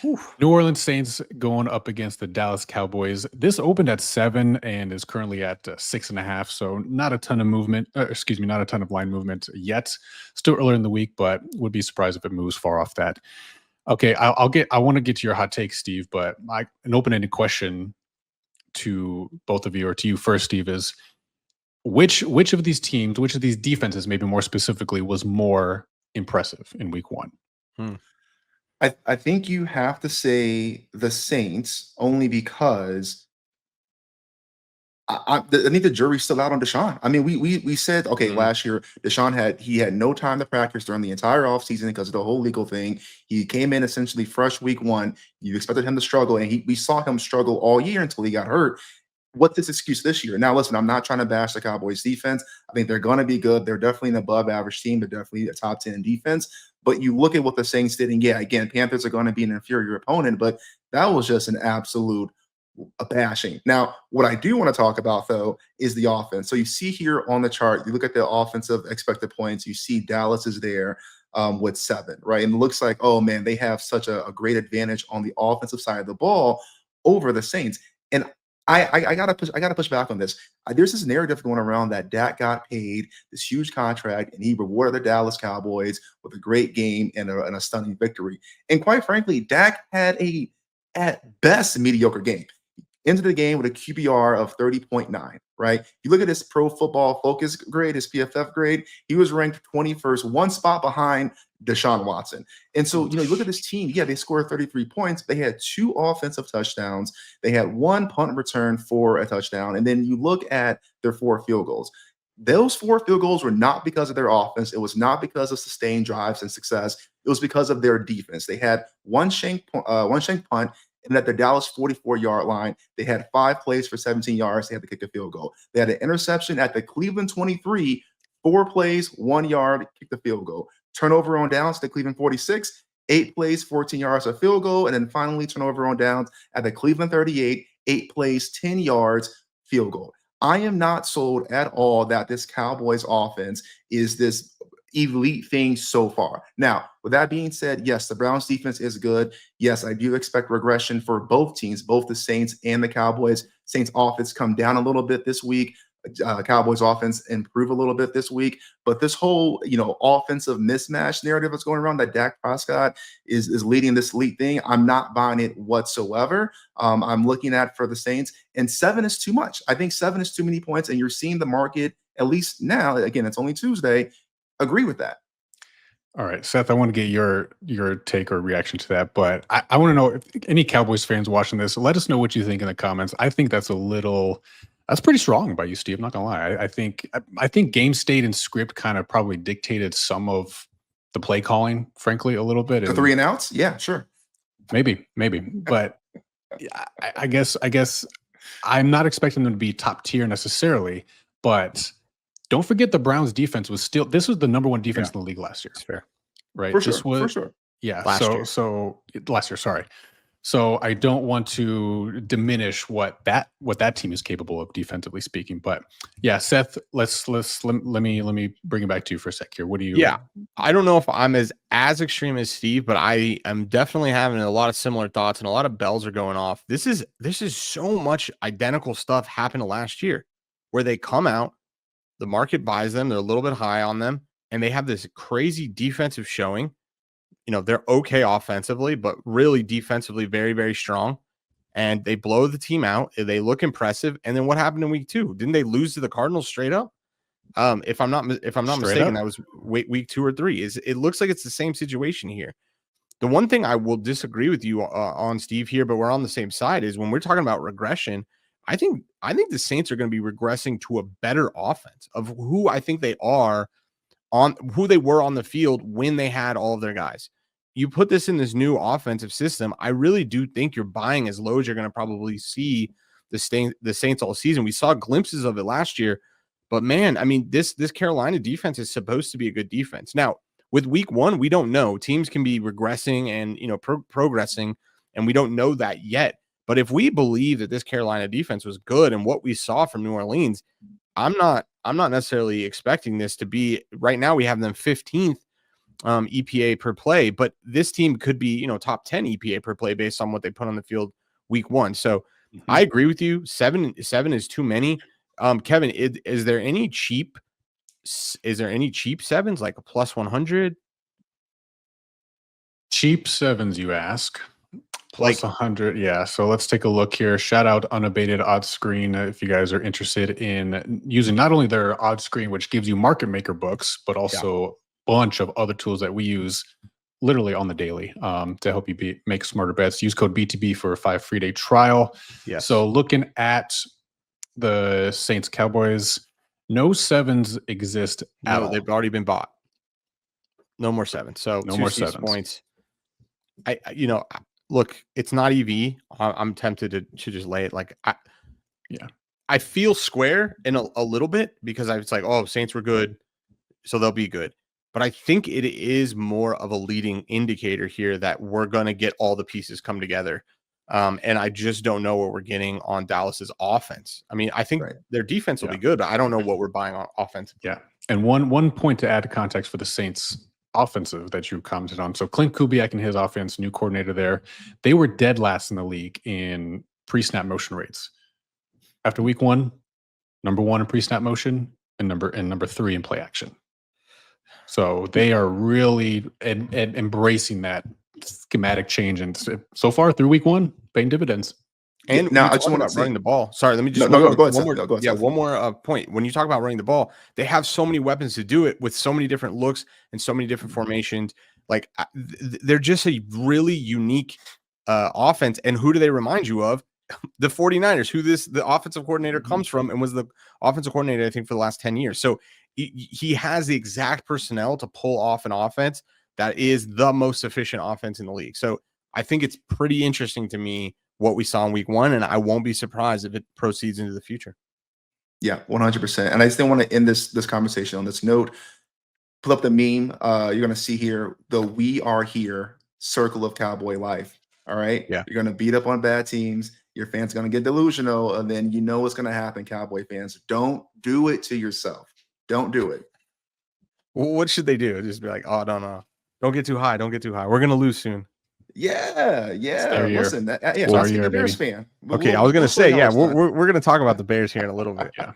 Whew. New Orleans Saints going up against the Dallas Cowboys. This opened at 7 and is currently at 6.5. So not a ton of movement. Excuse me, not a ton of line movement yet. Still early in the week, but would be surprised if it moves far off that. Okay, I'll get. I want to get to your hot take, Steve, but an open-ended question to both of you, or to you first, Steve, is which of these teams, which of these defenses, maybe more specifically, was more impressive in Week 1? Hmm. I think you have to say the Saints only because I think the jury's still out on Deshaun. I mean, we said okay Mm. last year Deshaun had no time to practice during the entire offseason because of the whole legal thing. He came in essentially fresh week one. You expected him to struggle, and we saw him struggle all year until he got hurt. What's his excuse this year? Now, listen, I'm not trying to bash the Cowboys defense. I think they're going to be good. They're definitely an above average team. They're definitely a top 10 defense. But you look at what the Saints did, and yeah, again, Panthers are going to be an inferior opponent, but that was just an absolute a bashing. Now, what I do want to talk about though is the offense. So you see here on the chart, you look at the offensive expected points, you see Dallas is there with 7, right? And it looks like, oh man, they have such a great advantage on the offensive side of the ball over the Saints. And I gotta push back on this. There's this narrative going around that Dak got paid this huge contract and he rewarded the Dallas Cowboys with a great game and a stunning victory. And quite frankly, Dak had a at best mediocre game into the game with a QBR of 30.9, right? You look at his pro football focus grade, his PFF grade, he was ranked 21st, one spot behind Deshaun Watson. And so, you look at this team, yeah, they scored 33 points. They had 2 offensive touchdowns. They had 1 punt return for a touchdown. And then you look at their 4 field goals. Those 4 field goals were not because of their offense. It was not because of sustained drives and success. It was because of their defense. They had one shank punt, and at the Dallas 44-yard line, they had 5 plays for 17 yards. They had to kick a field goal. They had an interception at the Cleveland 23, 4 plays, 1 yard, kick the field goal. Turnover on downs at the Cleveland 46, 8 plays, 14 yards, a field goal. And then finally, turnover on downs at the Cleveland 38, 8 plays, 10 yards, field goal. I am not sold at all that this Cowboys offense is this elite thing so far. Now, with that being said, yes, the Browns defense is good. Yes, I do expect regression for both teams, both the Saints and the Cowboys. Saints offense come down a little bit this week. Cowboys offense improve a little bit this week. But this whole, offensive mismatch narrative that's going around that Dak Prescott is leading this elite thing, I'm not buying it whatsoever. I'm looking at for the Saints, and 7 is too much. I think 7 is too many points, and you're seeing the market, at least now, again, it's only Tuesday, agree with that. All right, Seth, I want to get your take or reaction to that, but I want to know if any Cowboys fans watching this, let us know what you think in the comments. I think that's pretty strong by you, Steve. I'm not gonna lie. I think game state and script kind of probably dictated some of the play calling, frankly, a little bit. The And 3 and outs? Yeah, sure. maybe, but yeah, I guess I'm not expecting them to be top tier necessarily, but don't forget the Browns defense this was the number 1 defense Yeah, in the league last year, it's fair. right? For This sure. For was sure. yeah, Last year. so last year, sorry. So I don't want to diminish what that team is capable of defensively speaking, but yeah, Seth, let me bring it back to you for a sec here. What do Yeah. you I don't know if I'm as extreme as Steve, but I am definitely having a lot of similar thoughts and a lot of bells are going off. This is so much identical stuff happened last year where they come out, the market buys them, they're a little bit high on them, and they have this crazy defensive showing. They're okay offensively, but really defensively very, very strong. And they blow the team out. They look impressive. And then what happened in week 2? Didn't they lose to the Cardinals straight up? If I'm not straight mistaken, up? that was week 2 or 3. It looks like it's the same situation here. The one thing I will disagree with you on, Steve, here, but we're on the same side, is when we're talking about regression. I think the Saints are going to be regressing to a better offense of who I think they are on who they were on the field when they had all of their guys. You put this in this new offensive system, I really do think you're buying as low as you're going to probably see the Saints all season. We saw glimpses of it last year, but man, I mean, this Carolina defense is supposed to be a good defense. Now, with week 1, we don't know. Teams can be regressing and progressing, and we don't know that yet. But if we believe that this Carolina defense was good and what we saw from New Orleans, I'm not necessarily expecting this to be right now. We have them 15th EPA per play, but this team could be, top 10 EPA per play based on what they put on the field week 1. So I agree with you. Seven is too many. Kevin, is there any cheap sevens like a plus 100? Cheap sevens, you ask? Like Plus 100, yeah. So let's take a look here. Shout out Unabated Odds Screen if you guys are interested in using not only their odds screen, which gives you market maker books, but also a bunch of other tools that we use literally on the daily to help you make smarter bets. Use code BTB for a 5 free day trial. Yes. So looking at the Saints Cowboys, no sevens exist at all. They've already been bought. No more sevens. So No two more Steve's sevens. points. Look, it's not EV. I'm tempted to just lay it. Like, I feel square in a little bit because it's like, oh, Saints were good, so they'll be good. But I think it is more of a leading indicator here that we're going to get all the pieces come together. And I just don't know what we're getting on Dallas's offense. I mean, I think their defense will be good, but I don't know what we're buying on offense. Yeah. And one point to add context for the Saints offensive that you commented on. So Clint Kubiak and his offense, new coordinator there, they were dead last in the league in pre-snap motion rates. After week 1, number 1 in pre-snap motion and number 3 in play action. So they are really embracing that schematic change, and so far through week 1, paying dividends. And now I just want to running the ball. Sorry, let me just go ahead. One more point. When you talk about running the ball, they have so many weapons to do it with so many different looks and so many different formations. Like they're just a really unique offense. And who do they remind you of? The 49ers, who the offensive coordinator comes from and was the offensive coordinator, I think, for the last 10 years. So he has the exact personnel to pull off an offense that is the most efficient offense in the league. So I think it's pretty interesting to me what we saw in week 1, and I won't be surprised if it proceeds into the future. Yeah, 100%. And I still want to end this conversation on this note. Pull up the meme. You're going to see here the "We Are Here" circle of Cowboy life. All right. Yeah. You're going to beat up on bad teams. Your fans are going to get delusional, and then you know what's going to happen, Cowboy fans. Don't do it to yourself. Don't do it. Well, what should they do? Just be like, oh, don't get too high. Don't get too high. We're going to lose soon. Yeah. Listen, Sorry, let's get a Bears fan. Okay, I was going to say, we're going to talk about the Bears here in a little bit. Yeah.